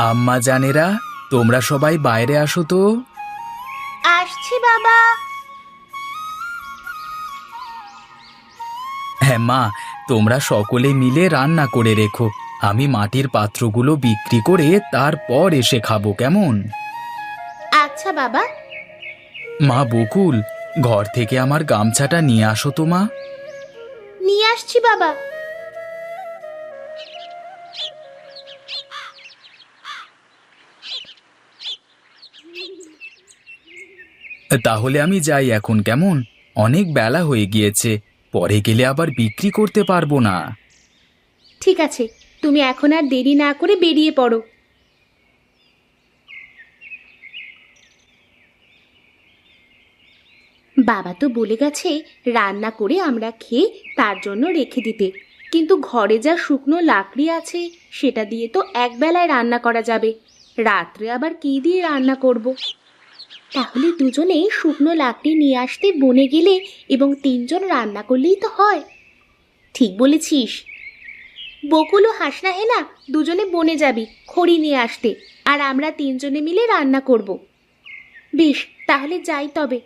আম্মা জানেরা, তোমরা সবাই বাইরে আসো তো। আসছি বাবা। হ্যাঁ মা, তোমরা সকলে মিলে রান্না করে রেখো। আমি মাটির পাত্রগুলো বিক্রি করে তারপর এসে খাবো, কেমন? আচ্ছা বাবা। মা বকুল, ঘর থেকে আমার গামছাটা নিয়ে আসো তো মা। নিয়ে আসছি বাবা। তাহলে আমি যাই এখন, কেমন? অনেক বেলা হয়ে গিয়েছে, পরে গেলে আবার বিক্রি করতে পারবো না। ঠিক আছে, তুমি এখন আর দেরি না করে বেরিয়ে পড়ো। বাবা তো বলে গেছে রান্না করে আমরা খেয়ে তার জন্য রেখে দিতে, কিন্তু ঘরে যা শুকনো লাকড়ি আছে সেটা দিয়ে তো একবেলায় রান্না করা যাবে। রাত্রে আবার কি দিয়ে রান্না করব? তাহলে দুজনেই শুকনো লাকড়ি নিয়ে আসতে বনে গেলে এবং তিনজন রান্না করলেই তো হয়। ঠিক বলেছিস। বকুল ও হাসনা হেনা দুজনে বনে যাবি খড়ি নিয়ে আসতে, আর আমরা তিনজনে মিলে রান্না করব। বেশ, তাহলে যাই তবে।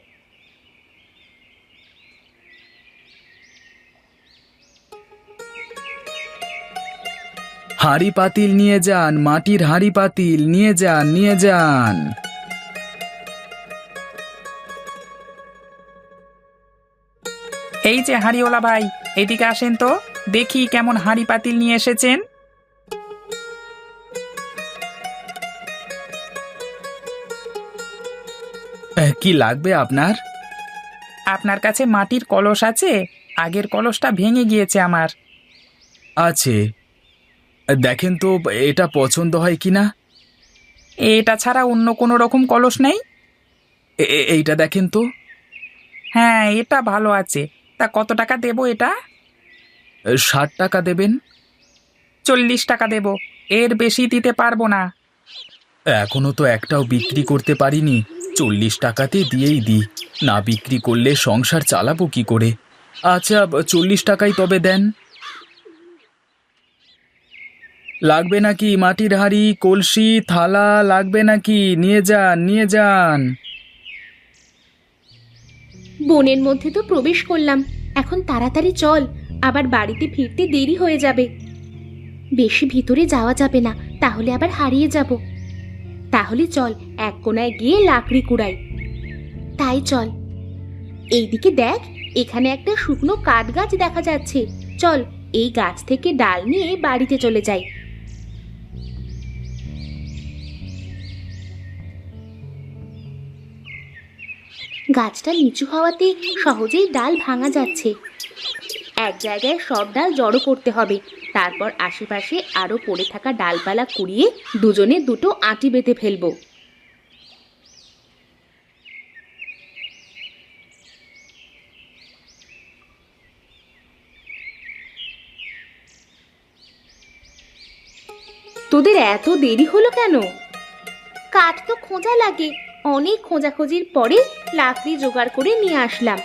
হাঁড়ি পাতিল নিয়ে যান, মাটির হাঁড়ি পাতিল নিয়ে যান, নিয়ে যান। এই যে হাঁড়িওয়ালা ভাই, এদিকে আসেন তো, দেখি কেমন হাঁড়ি পাতিল নিয়ে এসেছেন। কি লাগবে আপনার? আপনার কাছে মাটির কলস আছে? আগের কলসটা ভেঙে গিয়েছে আমার। আছে, দেখেন তো এটা পছন্দ হয় কিনা। এটা ছাড়া অন্য কোনো রকম কলস নেই? এইটা দেখেন তো। হ্যাঁ, এটা ভালো আছে। তা কত টাকা দেবো এটা? 60 টাকা দেবেন। 40 টাকা দেব, এর বেশি দিতে পারবো না। এখনো তো একটাও বিক্রি করতে পারিনি, 40 টাকাতে দিয়েই দিই। না বিক্রি করলে সংসার চালাবো কি করে? আচ্ছা, 40 টাকাই তবে দেন। লাগবে নাকি মাটির হাঁড়ি, কলসি, থালা লাগবে নাকি? নিয়ে যান, নিয়ে যান। বনের মধ্যে তো প্রবেশ করলাম, এখন তাড়াতাড়ি চল, আবার বাড়িতে ফিরতে দেরি হয়ে যাবে। বেশি ভিতরে যাওয়া যাবে না, তাহলে আবার হারিয়ে যাব। তাহলে চল এক কোণায় গিয়ে লাকড়ি কুড়াই। তাই চল। এইদিকে দেখ, এখানে একটা শুকনো কাঠ গাছ দেখা যাচ্ছে। চল, এই গাছ থেকে ডাল নিয়ে বাড়িতে চলে যাই। গাছটা নিচু হওয়াতে সহজেই ডাল ভাঙা যাচ্ছে। এক জায়গায় সব ডাল জড়ো করতে হবে, তারপর আশেপাশে আরো পড়ে থাকা ডালপালা কুড়িয়ে দুজনে দুটো আঁটি বেঁধে ফেলবো। তোদের এত দেরি হলো কেন? কাঠ তো খোঁজা লাগে, অনেক খোঁজাখুঁজির পরে লাকড়ি জোগাড় করে নিয়ে আসলাম।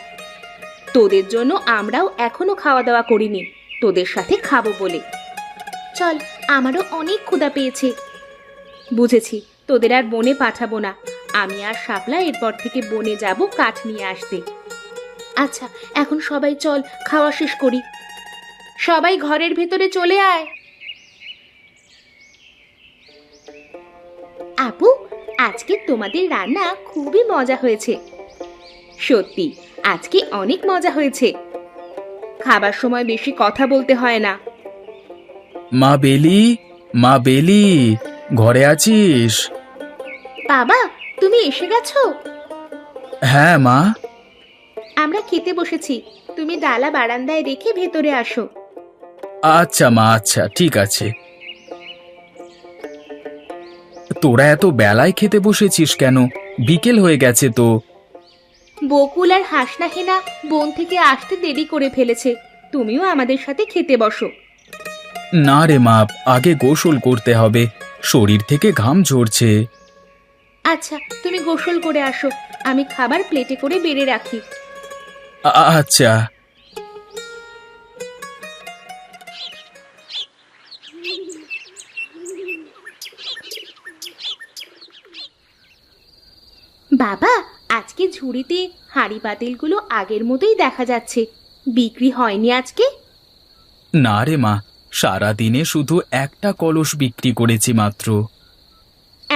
তোদের জন্য আমরাও এখনো খাওয়া দাওয়া করিনি, তোদের সাথে খাবো বলে। চল, আমারও অনেক ক্ষুধা পেয়েছে। বুঝেছি, তোদের আর বনে পাঠাবো না। আমি আর শাপলা এরপর থেকে বনে যাব কাঠ নিয়ে আসতে। আচ্ছা, এখন সবাই চল খাওয়া শেষ করি। সবাই ঘরের ভেতরে চলে আয়। আপু, আজকে তোমাদের রান্না খুবই মজা হয়েছে। সত্যি, আজকে অনেক মজা হয়েছে। খাবার সময় বেশি কথা বলতে হয় না। মা বেলি, মা বেলি, ঘরে আছিস? বাবা, তুমি এসে গেছো? হ্যাঁ মা। আমরা খেতে বসেছি, তুমি ডালা বারান্দায় রেখে ভেতরে আসো। আচ্ছা মা, আচ্ছা ঠিক আছে। তোরা এত বেলায় খেতে বসেছিস কেন? বিকেল হয়ে গেছে তো। বকুল আর হাসনা হেনা বন থেকে আসতে দেরি করে ফেলেছে, তুমিও আমাদের সাথে খেতে বসো। না রে মা, আগে গোসল করতে হবে, শরীর থেকে ঘাম ঝরছে। আচ্ছা, তুমি গোসল করে আসো, আমি খাবার প্লেটে করে বেড়ে রাখি। আচ্ছা। বাবা, আজকে ঝুড়িতে হাঁড়ি পাতিলগুলো আগের মতোই দেখা যাচ্ছে। বিক্রি হয়নি আজকে? না রে মা, সারাদিনে শুধু একটা কলস বিক্রি করেছি মাত্র।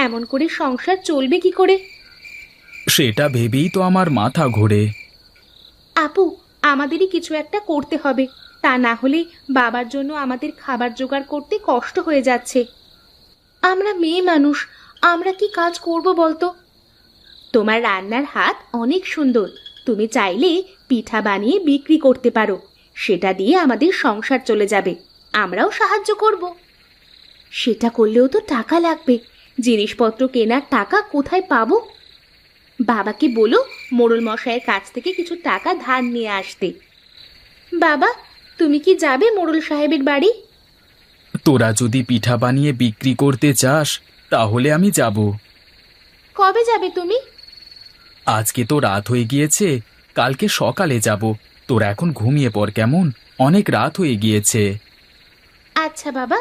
এমন করে সংসার চলবে কি করে? সেটা ভেবেই তো আমার মাথা ঘোরে। আপু, আমাদেরই কিছু একটা করতে হবে, তা না হলে বাবার জন্য আমাদের খাবার জোগাড় করতে কষ্ট হয়ে যাচ্ছে। আমরা মেয়ে মানুষ, আমরা কি কাজ করব বলতো? তোমার রান্নার হাত অনেক সুন্দর, তুমি চাইলে পিঠা বানিয়ে বিক্রি করতে পারো, সেটা দিয়ে আমাদের সংসার চলে যাবে, আমরাও সাহায্য করব। সেটা করলেও তো টাকা লাগবে, জিনিসপত্র কেনার টাকা কোথায় পাবো? বাবাকে বলো মোড়ল মশাইয়ের কাছ থেকে কিছু টাকা ধার নিয়ে আসতে। বাবা, তুমি কি যাবে মোড়ল সাহেবের বাড়ি? তোরা যদি পিঠা বানিয়ে বিক্রি করতে চাস তাহলে আমি যাব। কবে যাবে তুমি? আজকে তো রাত হয়ে গিয়েছে, কালকে সকালে যাব। তোরা এখন ঘুমিয়ে পড় কেমন, অনেক রাত হয়ে গিয়েছে। আচ্ছা বাবা।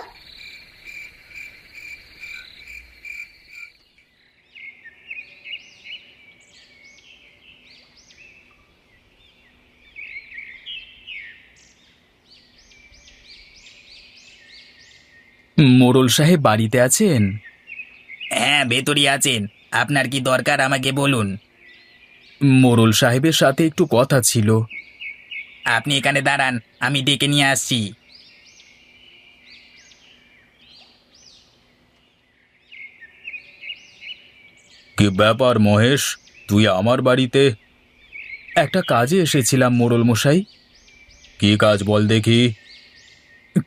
মোড়ল সাহেব বাড়িতে আছেন? হ্যাঁ, ভেতরই আছেন। আপনার কি দরকার আমাকে বলুন। মোড়ল সাহেবের সাথে একটু কথা ছিল। আপনি এখানে দাঁড়ান, আমি ডেকে নিয়ে আসছি। কি ব্যাপার মহেশ, তুই আমার বাড়িতে? একটা কাজে এসেছিলাম মোড়ল মশাই। কি কাজ বল দেখি।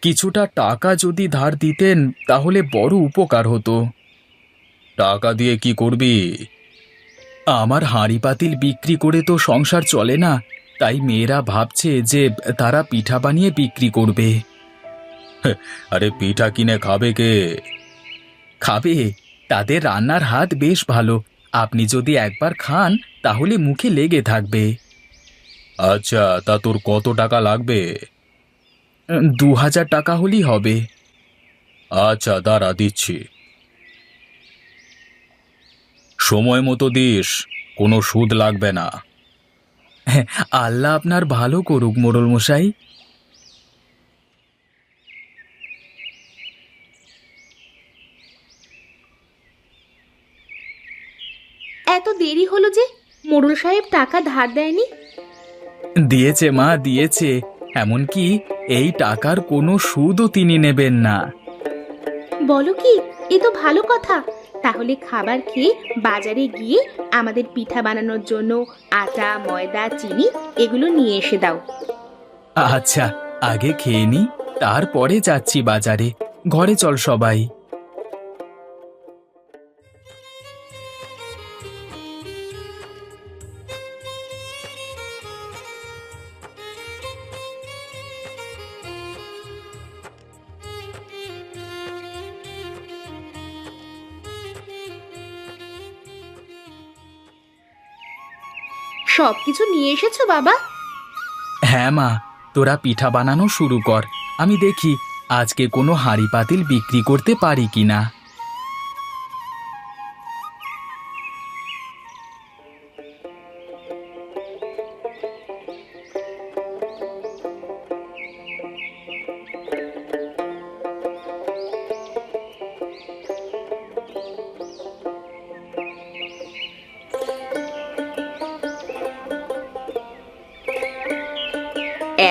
কিছুটা টাকা যদি ধার দিতেন তাহলে বড় উপকার হতো। টাকা দিয়ে কি করবি? আমার হাঁড়ি পাতিল বিক্রি করে তো সংসার চলে না, তাই মেয়েরা ভাবছে যে তারা পিঠা বানিয়ে বিক্রি করবে। আরে পিঠা কিনে খাবে কে? খাবে, তাদের রান্নার হাত বেশ ভালো, আপনি যদি একবার খান তাহলে মুখে লেগে থাকবে। আচ্ছা, তা তোর কত টাকা লাগবে? 2000 টাকা হলেই হবে। আচ্ছা দাঁড়া, দিচ্ছি। সময় মতো দিস, কোনো সুদ লাগবে না। আল্লাহ আপনার ভালো করুক মোড়ল মশাই। এত দেরি হলো যে, মোড়ল সাহেব টাকা ধার দেয়নি? দিয়েছে মা, দিয়েছে। এমনকি এই টাকার কোনো সুদও তিনি নেবেন না। বলো কি, এ তো ভালো কথা। তাহলে খাবার খেয়ে বাজারে গিয়ে আমাদের পিঠা বানানোর জন্য আটা, ময়দা, চিনি এগুলো নিয়ে এসে দাও। আচ্ছা, আগে খেয়ে নি, তারপরে যাচ্ছি বাজারে। ঘরে চল সবাই। সবকিছু নিয়ে এসেছো বাবা? হ্যাঁ মা, তোরা পিঠা বানানো শুরু কর, আমি দেখি আজকে কোনো হাঁড়ি পাতিল বিক্রি করতে পারি কিনা।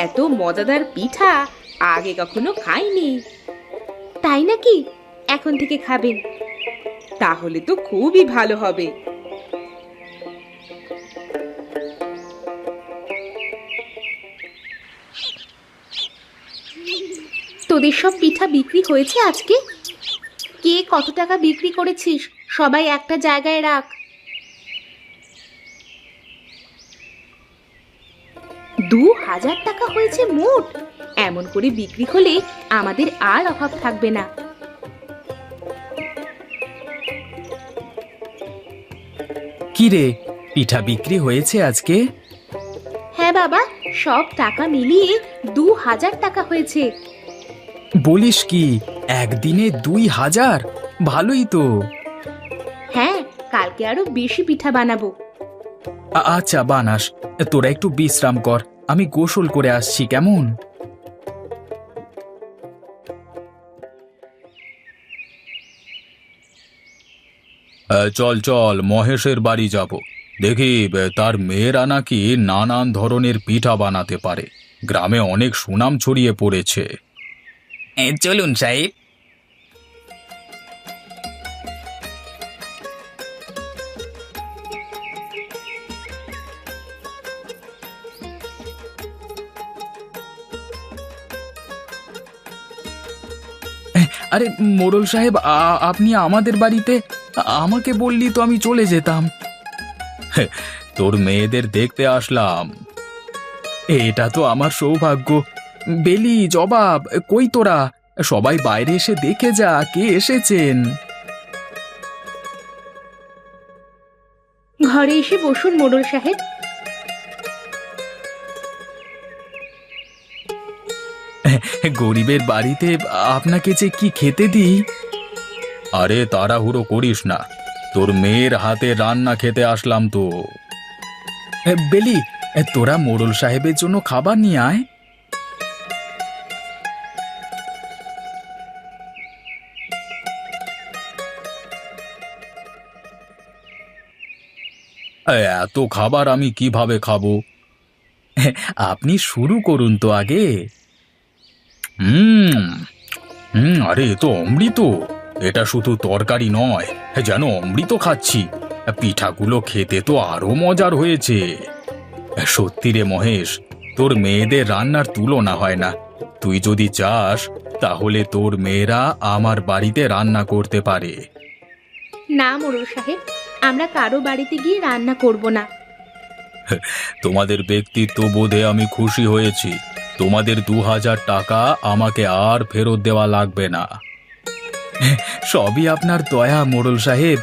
এত মজাদার পিঠা আগে কখনো খাইনি। তাই নাকি? এখন থেকে খাবেন? তাহলে তো খুবই ভালো হবে। তোদের সব পিঠা বিক্রি হয়েছে আজকে? কে কত টাকা বিক্রি করেছিস সবাই একটা জায়গায় রাখ। 2000 টাকা হয়েছে মোট। এমন করে বিক্রি হলে আমাদের আর অভাব থাকবে না। কি রে, পিঠা বিক্রি হয়েছে আজকে? হ্যাঁ বাবা, সব টাকা মিলিয়ে 2000 টাকা হয়েছে। বলিস কি, একদিনে 2000? ভালোই তো। হ্যাঁ, কালকে আরো বেশি পিঠা বানাবো। আচ্ছা বানাস, তোরা একটু বিশ্রাম কর, আমি গোসল করে আসছি কেমন। চল চল মহেশের বাড়ি যাব, দেখি তার মেয়েরা নাকি নানান ধরনের পিঠা বানাতে পারে, গ্রামে অনেক সুনাম ছড়িয়ে পড়েছে। চলুন সাহেব। আরে মোড়ল সাহেব, আপনি আমাদের বাড়িতে, আমাকে বললি তো আমি চলে যেতাম। তোর মেয়েদের দেখতে আসলাম। এটা তো আমার সৌভাগ্য। বেলি, জবাব, কই তোরা? সবাই বাইরে এসে দেখে যা কে এসেছেন। ঘরে এসে বসুন মোড়ল সাহেব। গরিবের বাড়িতে আপনাকে যে কি খেতে দিই। আরে তাড়াহুড়ো করিস না, তোর মেয়ের হাতে রান্না খেতে আসলাম তো। বেলি, তোরা মোড়ল সাহেবের জন্য খাবার নিয়ে আয়। এত খাবার আমি কিভাবে খাবো? আপনি শুরু করুন তো আগে। হুম হুম, আরে এ তো অমৃত। এটা শুধু তরকারি নয়, যেন অমৃত খাচ্ছি। পিঠাগুলো খেতে তো আরো মজার হয়েছে। সত্যি রে মহেশ, তোর মেয়েদের রান্নার তুলনা হয় না। তুই যদি চাস তাহলে তোর মেয়েরা আমার বাড়িতে রান্না করতে পারে। না মোড়ল সাহেব, আমরা কারো বাড়িতে গিয়ে রান্না করব না। তোমাদের ব্যক্তিত্ব বোধে আমি খুশি হয়েছি। তোমাদের 2000 টাকা আমাকে আর ফেরত দেওয়া লাগবে না। সবই আপনার দয়া মোড়ল সাহেব।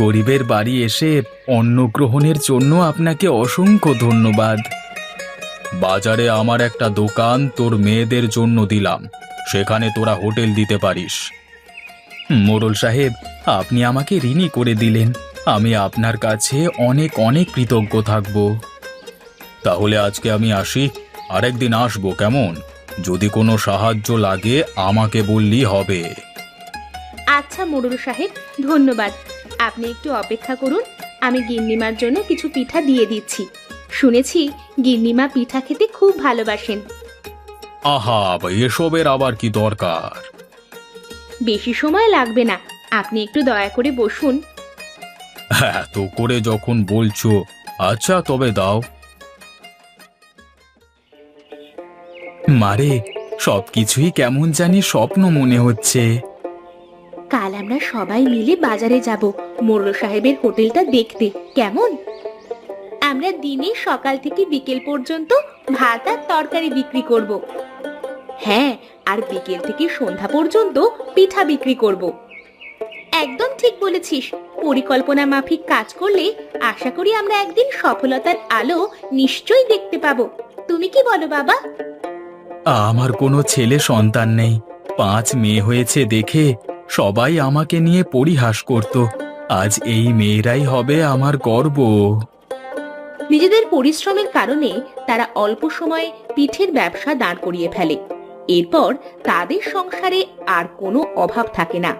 গরিবের বাড়ি এসে অন্ন গ্রহণের জন্য আপনাকে অসংখ্য ধন্যবাদ। বাজারে আমার একটা দোকান তোর মেয়েদের জন্য দিলাম, সেখানে তোরা হোটেল দিতে পারিস। মোড়ল সাহেব, আপনি আমাকে ঋণী করে দিলেন, আমি আপনার কাছে অনেক অনেক কৃতজ্ঞ থাকব। তাহলে আজকে আমি আসি, আরেকদিন আসবো কেমন? যদি কোনো সাহায্য লাগে আমাকে বললি হবে। আচ্ছা মোড়ল সাহেব, ধন্যবাদ। আপনি একটু অপেক্ষা করুন, আমি গিন্নিমার জন্য কিছু পিঠা দিয়ে দিচ্ছি। শুনেছি গিন্নিমা পিঠা খেতে খুব ভালোবাসেন। আহা, এসবের আবার কি দরকার? বেশি সময় লাগবে না, আপনি একটু দয়া করে বসুন। এত করে যখন বলছো, আচ্ছা তবে দাও। মারে, সবকিছুই কেমন জানি স্বপ্ন মনে হচ্ছে। কাল আমরা সবাই মিলে বাজারে যাব মোড়ল সাহেবের হোটেলটা দেখতে, কেমন? আমরা দিনে সকাল থেকে বিকেল পর্যন্ত ভাত আর তরকারি বিক্রি করব। হ্যাঁ, আর বিকেল থেকে সন্ধ্যা পর্যন্ত পিঠা বিক্রি করব। একদম ঠিক বলেছিস। পরিকল্পনা মাফিক কাজ করলে আশা করি আমরা একদিন সফলতার আলো নিশ্চয়ই দেখতে পাবো। তুমি কি বলো বাবা? আমার কোনো ছেলে সন্তান নেই, 5 মেয়ে হয়েছে দেখে সবাই আমাকে নিয়ে পরিহাস করত। আজ এই মেয়েরাই হবে আমার গর্ব। নিজেদের পরিশ্রমের কারণে তারা অল্প সময়ে পিঠের ব্যবসা দাঁড় করিয়ে ফেলে। এরপর তাদের সংসারে আর কোনো অভাব থাকে না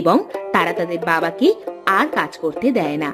এবং তারা তাদের বাবাকে আর কাজ করতে দেয় না।